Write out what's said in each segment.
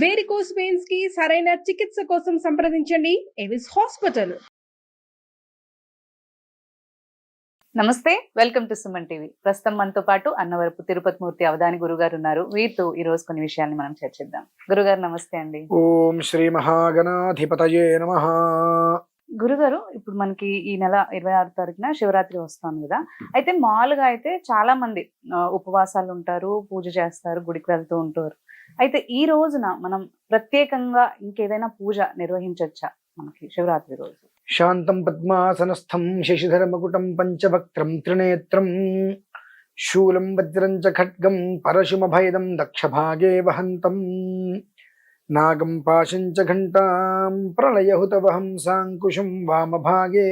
Varicose veins కి సరైన చికిత్స కోసం సంప్రదించండి ఎవిస్ హాస్పిటల్. నమస్తే, వెల్కమ్ టు సుమన్ టీవీ. ప్రస్తుతం మనతో పాటు అన్నవరపు తిరుపతి మూర్తి అవధాని గురుగారు ఉన్నారు. వీరితో ఈ రోజు కొన్ని విషయాన్ని మనం చర్చిద్దాం. గురుగారు నమస్తే అండి. ఓం శ్రీ మహాగణాధిపతయే నమః. గురుగారు, ఇప్పుడు మనకి ఈ నెల 26వ తారీఖున శివరాత్రి వస్తుంది కదా. అయితే మామూలుగా అయితే చాలా మంది ఉపవాసాలు ఉంటారు, పూజ చేస్తారు, గుడికి వెళ్తూ ఉంటారు. అయితే ఈ రోజున మనం ప్రత్యేకంగా ఇంకేదైనా పూజ నిర్వహించవచ్చా మనకి శివరాత్రి రోజు? శాంతం పద్మాసనస్థం శశిధరమకుటం పంచవక్త్రం త్రినేత్రం శూలం వజ్రం చ ఖడ్గం పరశుమభైదం దక్షభాగే వహంతం నాగం పాశం చ ఘంటాం ప్రళయహుతవహం సాంకుశం వామభాగే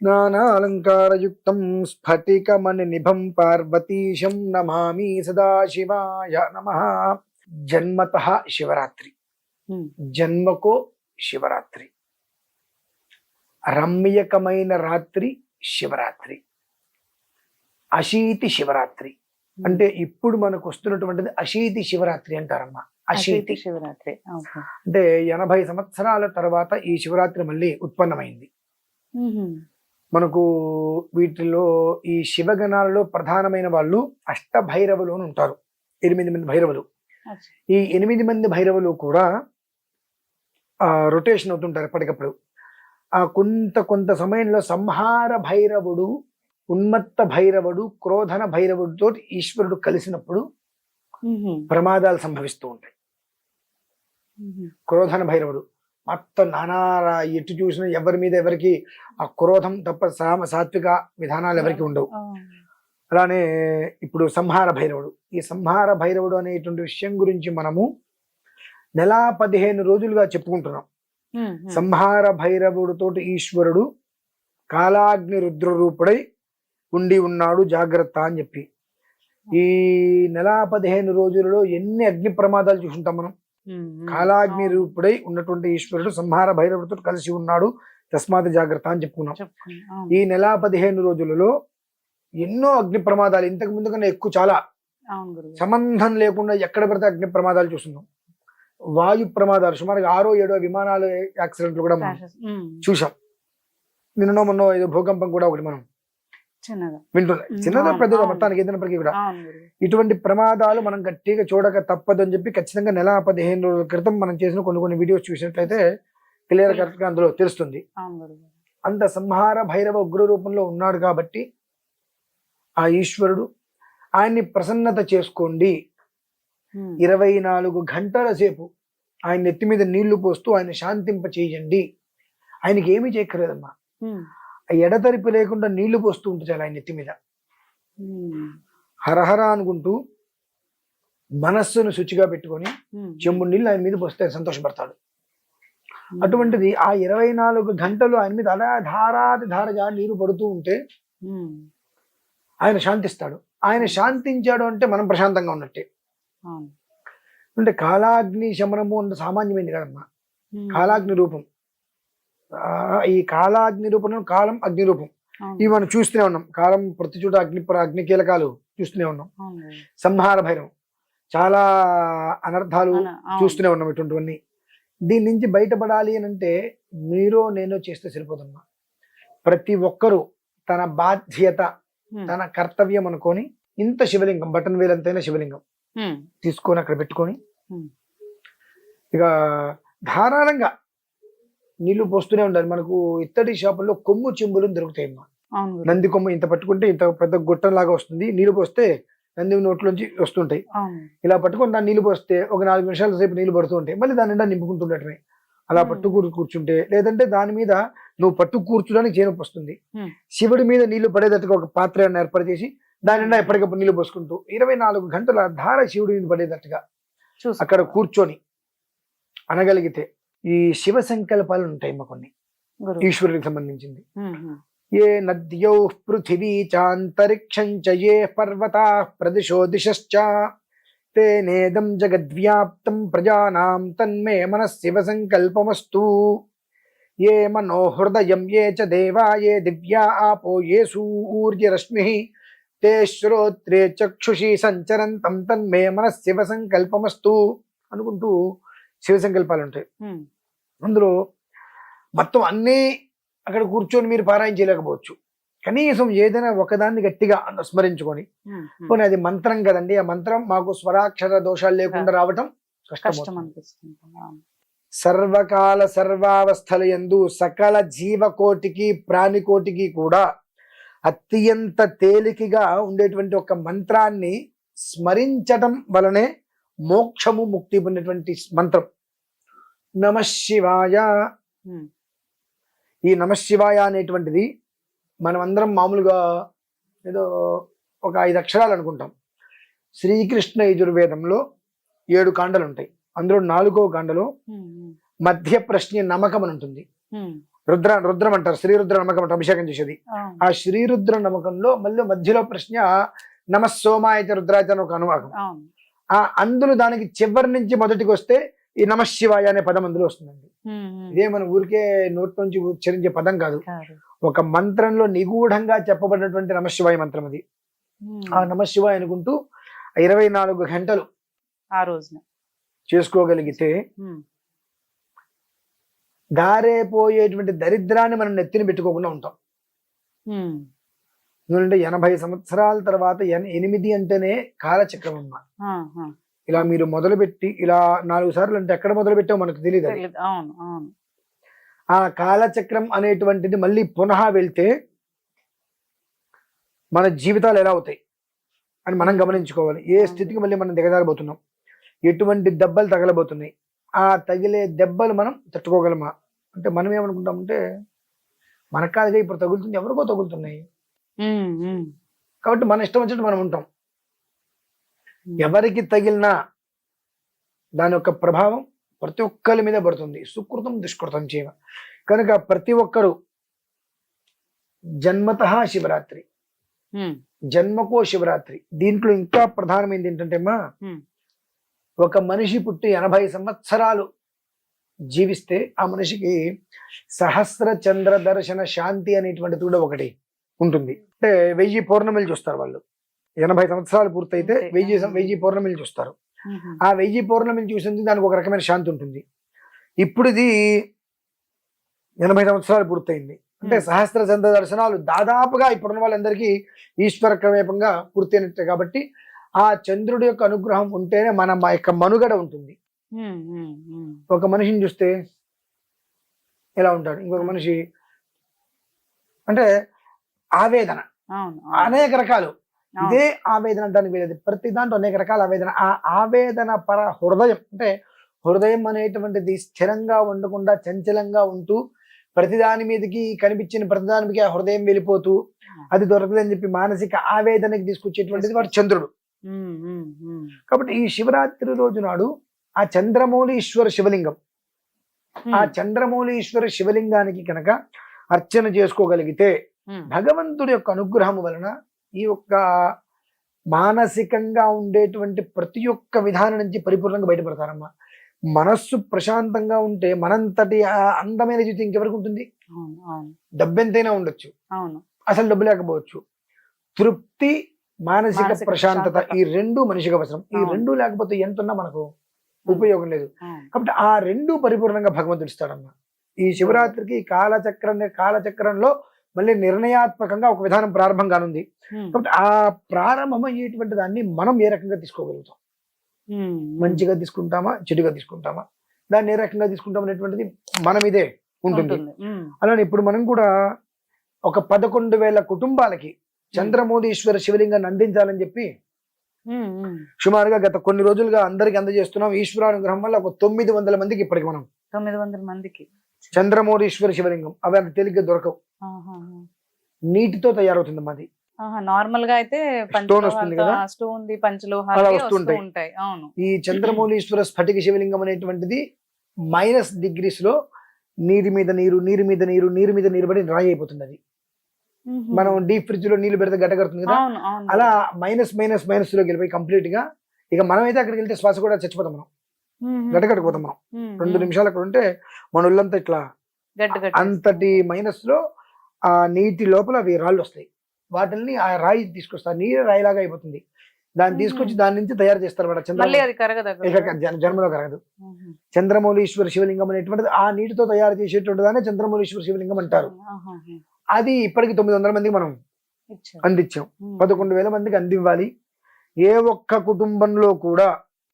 నానాలంకారయుక్తం స్ఫటికమణినిభం పార్వతీశం నమామి సదాశివాయ నమః. జన్మతః శివరాత్రి, జన్మకో శివరాత్రి, రమ్యకమైన రాత్రి శివరాత్రి, అశీతి శివరాత్రి. అంటే ఇప్పుడు మనకు వస్తున్నటువంటిది అశీతి శివరాత్రి అంటారమ్మా. అశీతి శివరాత్రి అంటే 80 సంవత్సరాల తర్వాత ఈ శివరాత్రి మళ్ళీ ఉత్పన్నమైంది. మనకు వీటిలో ఈ శివగణాలలో ప్రధానమైన వాళ్ళు అష్టభైరవులు అని ఉంటారు. 8 మంది భైరవులు. ఈ 8 మంది భైరవులు కూడా రొటేషన్ అవుతుంటారు ఎప్పటికప్పుడు. కొంత సమయంలో సంహార భైరవుడు, ఉన్మత్త భైరవుడు, క్రోధన భైరవుడితో ఈశ్వరుడు కలిసినప్పుడు ప్రమాదాలు సంభవిస్తూ ఉంటాయి. క్రోధన భైరవుడు మొత్తం నానా ఎటు చూసినా ఎవరి మీద ఎవరికి ఆ క్రోధం తప్ప సాత్విక విధానాలు ఎవరికి ఉండవు. అలానే ఇప్పుడు సంహార భైరవుడు, ఈ సంహార భైరవుడు అనేటువంటి విషయం గురించి మనము నెల 15 రోజులుగా చెప్పుకుంటున్నాం. సంహార భైరవుడితో ఈశ్వరుడు కాలాగ్ని రుద్ర రూపుడై ఉండి ఉన్నాడు, జాగ్రత్త అని చెప్పి. ఈ నెల 15 రోజులలో ఎన్ని అగ్ని ప్రమాదాలు చూసుంటాం మనం. కాలాగ్ని రూపుడై ఉన్నటువంటి ఈశ్వరుడు సంహార భైరవుడితో కలిసి ఉన్నాడు, తస్మాత్ జాగ్రత్త అని చెప్పుకున్నాం. ఈ నెల 15 రోజులలో ఎన్నో అగ్ని ప్రమాదాలు, ఇంతకు ముందు కన్నా ఎక్కువ, చాలా సంబంధం లేకుండా ఎక్కడ పడితే అగ్ని ప్రమాదాలు చూస్తున్నాం. వాయు ప్రమాదాలు సుమారుగా 6, 7 విమానాల యాక్సిడెంట్లు కూడా మనం చూసాం. నిన్న మొన్న ఏదో భూకంపం కూడా ఒకటి మనం వింటున్నాం. చిన్నదో పెద్దదో మొత్తానికి ఏదైనప్పటికీ కూడా ఇటువంటి ప్రమాదాలు మనం గట్టిగా చూడక తప్పదు అని చెప్పి ఖచ్చితంగా నెల 15 రోజుల క్రితం మనం చేసిన కొన్ని వీడియోస్ చూసినట్లయితే క్లియర్ కరెక్ట్ గా అందులో తెలుస్తుంది. అంత సంహార భైరవ ఉగ్ర రూపంలో ఉన్నాడు కాబట్టి ఆ ఈశ్వరుడు ఆయన్ని ప్రసన్నత చేసుకోండి. 24 గంటల సేపు ఆయన నెత్తి మీద నీళ్లు పోస్తూ ఆయన శాంతింప చేయండి. ఆయనకి ఏమీ చేయక్కర్లేదమ్మా, ఎడతెరిపి లేకుండా నీళ్లు పోస్తూ ఉంటుంది చాలా ఆయన నెత్తి మీద. హరహర అనుకుంటూ మనస్సును శుచిగా పెట్టుకొని చెంబు నీళ్ళు ఆయన మీద పోస్తే సంతోషపడతాడు. అటువంటిది ఆ 24 గంటలు ఆయన మీద అలా ధారాగా నీరు పడుతూ ఉంటే ఆయన శాంతిస్తాడు. ఆయన శాంతించాడు అంటే మనం ప్రశాంతంగా ఉన్నట్టే. అంటే కాలాగ్ని శమనము అంటే సామాన్యమైంది కదమ్మా. కాలాగ్ని రూపం, ఈ కాలాగ్ని రూపం, కాలం అగ్ని రూపం, ఇవి మనం చూస్తూనే ఉన్నాం. కాలం ప్రతి చోట అగ్ని కీలకాలు చూస్తూనే ఉన్నాం. సంహార భైరవం చాలా అనర్థాలు చూస్తూనే ఉన్నాం. ఇటువంటివన్నీ దీని నుంచి బయటపడాలి అని అంటే మీరో నేనో చేస్తే సరిపోదమ్మా. ప్రతి ఒక్కరూ తన బాధ్యత, తన కర్తవ్యం అనుకొని ఇంత శివలింగం, బటన్ వేలంతైనా శివలింగం తీసుకొని అక్కడ పెట్టుకొని ఇక ధారాళంగా నీళ్లు పోస్తూనే ఉండాలి. మనకు ఇత్తడి షాపుల్లో కొమ్ము చెంబులు దొరుకుతాయమ్మా. నంది కొమ్ము ఇంత పట్టుకుంటే ఇంత పెద్ద గొట్టం లాగా వస్తుంది. నీళ్లు పోస్తే నంది నోట్లోంచి వస్తుంటాయి. ఇలా పట్టుకొని దాన్ని నీళ్లు పోస్తే ఒక 4 నిమిషాల సేపు నీళ్లు పడుతూ ఉంటాయి. మళ్ళీ దాని నిండా నింపుకుంటుండటమే. అలా పట్టు కూర్చుంటే, లేదంటే దాని మీద నువ్వు పట్టు కూర్చోడానికి చేనొప్పి వస్తుంది. శివుడి మీద నీళ్లు పడేటట్టుగా ఒక పాత్ర ఏర్పాటు చేసి దాని నిండా ఎప్పటికప్పుడు నీళ్లు పోసుకుంటూ 24 గంటల ధార శివుడి మీద పడేటట్టుగా అక్కడ కూర్చొని అనగలిగితే ఈ శివ సంకల్పాలు ఉంటాయి మా కొన్ని ఈశ్వరుడికి సంబంధించింది. ఏ నద్యౌ పృథివీ చాంతరిక్షం చ ఏ పర్వతా ప్రదిశో దిశశ్చ తేనేదం జగద్వ్యాప్తం ప్రజానాం తన్మే మనఃశివ సంకల్పమస్తు. ఏ మనో హృదయం ఏ చ దేవా ఏ దివ్యా ఆపో ఏ సూర్యరశ్మిః తే శ్రోత్రే చక్షుషి సంచరంతం తన్మే మనఃశివ సంకల్పమస్తు అనుకుంటూ శివ సంకల్పాలు ఉంటాయి. ఉమ్, అందులో మొత్తం అన్నీ అక్కడ కూర్చొని మీరు పారాయణ చేయలేకపోవచ్చు. కనీసం ఏదైనా ఒకదాన్ని గట్టిగా స్మరించుకొని, ఉమ్, ఉమ్. పోనీ అది మంత్రం కదండి, ఆ మంత్రం మాకు స్వరాక్షర దోషాలు లేకుండా రావటం కష్టం కష్టం. అనిపిస్తుంది. అవును. సర్వకాల సర్వావస్థల యందు సకల జీవకోటికి ప్రాణికోటికి కూడా అత్యంత తేలికగా ఉండేటువంటి ఒక మంత్రాన్ని స్మరించటం వలనే మోక్షము ముక్తి పొందేటువంటి మంత్రం నమఃశివాయ. ఉమ్, ఈ నమఃశివాయ అనేటువంటిది మనం అందరం మామూలుగా ఏదో ఒక 5 అక్షరాలు అనుకుంటాం. శ్రీకృష్ణ యజుర్వేదంలో 7 కాండలు ఉంటాయి. అందులో 4వ కాండలో ఉమ్, ఉమ్, మధ్య ప్రశ్న నమ్మకం అని ఉంటుంది. ఉమ్. రుద్రం అంటారు, శ్రీరుద్ర నమ్మకం అంటారు, అభిషేకం చేసేది. అవును, ఆ శ్రీరుద్ర నమ్మకంలో మళ్ళీ మధ్యలో ప్రశ్న నమస్సోమాయచ రుద్రాయచ అని ఒక అనువాకం. అవును. అందులో దానికి చివరి నుంచి మొదటికి వస్తే ఈ నమఃశివాయ అనే పదం అందులో వస్తుందండి. ఉమ్, ఉమ్. ఇదే మన ఊరికే నోటి నుంచి ఉచ్చరించే పదం కాదు, కాదు. ఒక మంత్రంలో నిగూఢంగా చెప్పబడినటువంటి నమఃశివాయ మంత్రం అది. ఉమ్, ఆ నమఃశివాయ అనుకుంటూ 24 గంటలు ఆ రోజున. చేసుకోగలిగితే ఉమ్, దారేపోయేటువంటి దరిద్రాన్ని మనం నెత్తిన పెట్టుకోకుండా ఉంటాం. ఉమ్. ఎందుకంటే 80 సంవత్సరాల తర్వాత 8 అంటేనే కాలచక్రం అమ్మ. ఆహా. ఇలా మీరు మొదలుపెట్టి ఇలా 4 సార్లు అంటే ఎక్కడ మొదలు పెట్టామో మనకు తెలియదు. తెలీదు. అవును, అవును. ఆ కాలచక్రం అనేటువంటిది మళ్ళీ పునః వెళ్తే మన జీవితాలు ఎలా అవుతాయి అని మనం గమనించుకోవాలి. ఏ స్థితికి మళ్ళీ మనం దిగజారబోతున్నాం, ఎటువంటి దెబ్బలు తగలబోతున్నాయి, ఆ తగిలే దెబ్బలు మనం తట్టుకోగలమా అంటే మనం ఏమనుకుంటామంటే మనకు కాదుగా ఇప్పుడు తగులుతుంది, ఎవరికో తగులుతున్నాయి ఉమ్, ఉమ్. కాబట్టి మన ఇష్టం వచ్చినట్టు మనం ఉంటాం. ఎవరికి తగిలినా దాని యొక్క ప్రభావం ప్రతి ఒక్కరి మీద పడుతుంది. సుకృతం దుష్కృతం చేయవ. కనుక ప్రతి ఒక్కరు జన్మతః శివరాత్రి, ఉమ్, జన్మకో శివరాత్రి. దీంట్లో ఇంకా ప్రధానమైనది ఏంటంటే అమ్మా, ఉమ్. ఒక మనిషి పుట్టి 80 సంవత్సరాలు జీవిస్తే ఆ మనిషికి సహస్ర చంద్ర దర్శన శాంతి అనేటువంటిది కూడా ఒకటి ఉంటుంది. అంటే 1000 పౌర్ణమిలు చూస్తారు వాళ్ళు. 80 సంవత్సరాలు పూర్తయితే 1000 పౌర్ణమిలు చూస్తారు. ఉమ్, ఆ 1000 పౌర్ణమిని చూసేందుకు దానికి ఒక రకమైన శాంతి ఉంటుంది. ఇప్పుడు ఇది 80 సంవత్సరాలు పూర్తయింది అంటే సహస్ర చంద్ర దర్శనాలు దాదాపుగా ఇప్పుడున్న వాళ్ళందరికీ ఈశ్వర క్రమేపంగా పూర్తయినట్టే. కాబట్టి ఆ చంద్రుడి యొక్క అనుగ్రహం ఉంటేనే మన యొక్క మనుగడ ఉంటుంది. ఉమ్, ఉమ్, ఉమ్. ఒక మనిషిని చూస్తే ఎలా ఉంటాడు, ఇంకొక మనిషి అంటే ఆవేదన అవును, అనేక రకాలు. అవును. ఇదే ఆవేదన అంటానికి వీలేదు. ప్రతి దాంట్లో అనేక రకాల ఆవేదన. ఆ ఆవేదన పర హృదయం అంటే హృదయం అనేటువంటిది స్థిరంగా ఉండకుండా చంచలంగా ఉంటూ ప్రతిదాని మీదకి కనిపించిన ప్రతిదానికి ఆ హృదయం వెళ్ళిపోతూ అది దొరకదని చెప్పి మానసిక ఆవేదనకి తీసుకొచ్చేటువంటిది వాడు చంద్రుడు. ఉమ్, ఉమ్, ఉమ్. కాబట్టి ఈ శివరాత్రి రోజు నాడు ఆ చంద్రమౌళీశ్వర శివలింగం, ఆ చంద్రమౌళీశ్వర శివలింగానికి కనుక అర్చన చేసుకోగలిగితే ఉమ్, భగవంతుడి యొక్క అనుగ్రహం వలన ఈ యొక్క మానసికంగా ఉండేటువంటి ప్రతి ఒక్క విధానం నుంచి పరిపూర్ణంగా బయటపడతారమ్మా. మనస్సు ప్రశాంతంగా ఉంటే మనంతటి ఆ అందమైన జీవితం ఇంకెవరికి ఉంటుంది? అవును, అవును, డబ్బెంతైనా ఉండొచ్చు, అవును. అసలు డబ్బు లేకపోవచ్చు. తృప్తి, మానసిక మానసిక ప్రశాంతత, ప్రశాంతత. ఈ రెండు మనిషికి అవసరం. ఈ అవును. రెండు లేకపోతే ఎంతున్నా మనకు ఉపయోగం లేదు. అవును. కాబట్టి ఆ రెండు పరిపూర్ణంగా భగవంతుడు ఇస్తాడమ్మా. ఈ శివరాత్రికి కాలచక్రంలో మళ్ళీ నిర్ణయాత్మకంగా ఒక విధానం ప్రారంభం కానుంది. ఉమ్, కాబట్టి ఆ ప్రారంభమయ్యేటువంటి దాన్ని మనం ఏ రకంగా తీసుకోగలుగుతాం, ఉమ్, మంచిగా తీసుకుంటామా చెడుగా తీసుకుంటామా, దాన్ని ఏ రకంగా తీసుకుంటాం అనేటువంటిది మన మీదే ఉంటుంది. ఉంటుంది. ఉమ్, అలానే ఇప్పుడు మనం కూడా ఒక 11,000 కుటుంబాలకి చంద్రమౌళీశ్వర శివలింగాన్ని అందించాలని చెప్పి ఉమ్, ఉమ్. సుమారుగా గత కొన్ని రోజులుగా అందరికి అందజేస్తున్నాం. ఈశ్వరానుగ్రహం వల్ల ఒక 900 మందికి ఇప్పటికి మనం 900 మందికి చంద్రమౌళీశ్వర శివలింగం, అవి అంత తేలిగ్గా దొరకవు, నీటితో తయారవుతుంది మాది. నార్మల్ గా అయితే Stone వస్తుంది కదా? స్టోన్ ది అలా పంచలోహాలు వస్తుంటాయి. ఉంటాయి. అవును. ఈ చంద్రమౌళీశ్వర స్ఫటిక శివలింగం అనేటువంటిది -డిగ్రీస్ లో నీరు మీద నీరు పడి డ్రై అయిపోతుంది. అది ఉహు. మనం డీప్ ఫ్రిడ్జ్ లో నీళ్లు పెడితే గడ్డగడుతుంది కదా, అవును, అవును. అలా మైనస్ లోకి వెళ్ళిపోయి కంప్లీట్ గా ఇక మనమైతే అక్కడికి వెళ్తే శ్వాస కూడా చచ్చిపోతాం, మనం ఉహు. గడ్డగట్టుకుపోతాం. మనం ఉహు. 2 నిమిషాలు అక్కడ ఉంటే మన ఒళ్ళంతా ఇట్లా గడ్డ గడ్డ అంతటి మైనస్ లో ఆ నీటి లోపల అవి రాళ్ళు వస్తాయి. వాటిని ఆ రాయి తీసుకొస్తారు, నీరు రాయిలాగా అయిపోతుంది. దాన్ని తీసుకొచ్చి దాని నుంచి తయారు చేస్తారు వాడు మళ్ళీ చంద్రమౌళి. అది కరగదా ఇక జన్మలో కరగదు. చంద్రమౌళీశ్వర శివలింగం అనేటువంటిది ఆ నీటితో తయారు చేసేటువంటి దాన్ని చంద్రమౌళీశ్వర శివలింగం అంటారు. అది ఇప్పటికి 900 మందికి మనం అందించాం. 11,000 మందికి అందివ్వాలి. ఏ ఒక్క కుటుంబంలో కూడా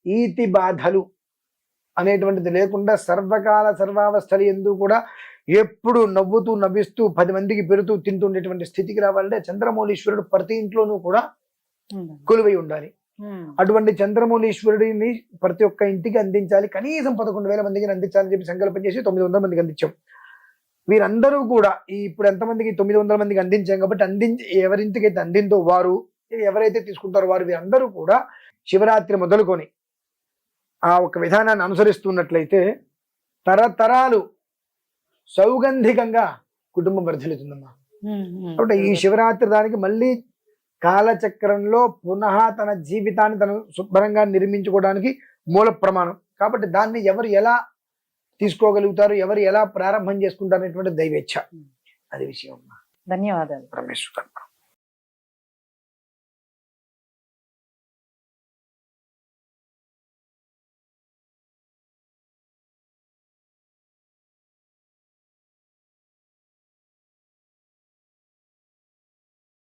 ఈతి బాధలు అనేటువంటిది లేకుండా సర్వకాల సర్వావస్థలు ఎందుకు కూడా ఎప్పుడు నవ్వుతూ నవ్విస్తూ 10 మందికి పెడుతూ తింటుండేటువంటి స్థితికి రావాలంటే చంద్రమౌళీశ్వరుడు ప్రతి ఇంట్లోనూ కూడా కొలువై ఉండాలి. అటువంటి చంద్రమౌళీశ్వరుడిని ప్రతి ఒక్క ఇంటికి అందించాలి. కనీసం 11,000 మందికి అందించాలని చెప్పి సంకల్పం చేసి 900 మందికి అందించాం. వీరందరూ కూడా ఇప్పుడు ఎంతమందికి 900 మందికి అందించాం కాబట్టి ఎవరింటికి అయితే అందిందో వారు, ఎవరైతే తీసుకుంటారో వారు, వీరందరూ కూడా శివరాత్రి మొదలుకొని ఆ ఒక విధానాన్ని అనుసరిస్తున్నట్లయితే తరతరాలు సౌగంధికంగా కుటుంబం వర్ధిల్లుతుందమ్మా. కాబట్టి ఈ శివరాత్రి దానికి మళ్ళీ కాలచక్రంలో పునః తన జీవితాన్ని తను శుభ్రంగా నిర్మించుకోవడానికి మూల ప్రమాణం. కాబట్టి దాన్ని ఎవరు ఎలా తీసుకోగలుగుతారు, ఎవరు ఎలా ప్రారంభం చేసుకుంటారు అనేటువంటి దైవేచ్ఛ. అది విషయం. ధన్యవాదాలు పరమేశ్వర.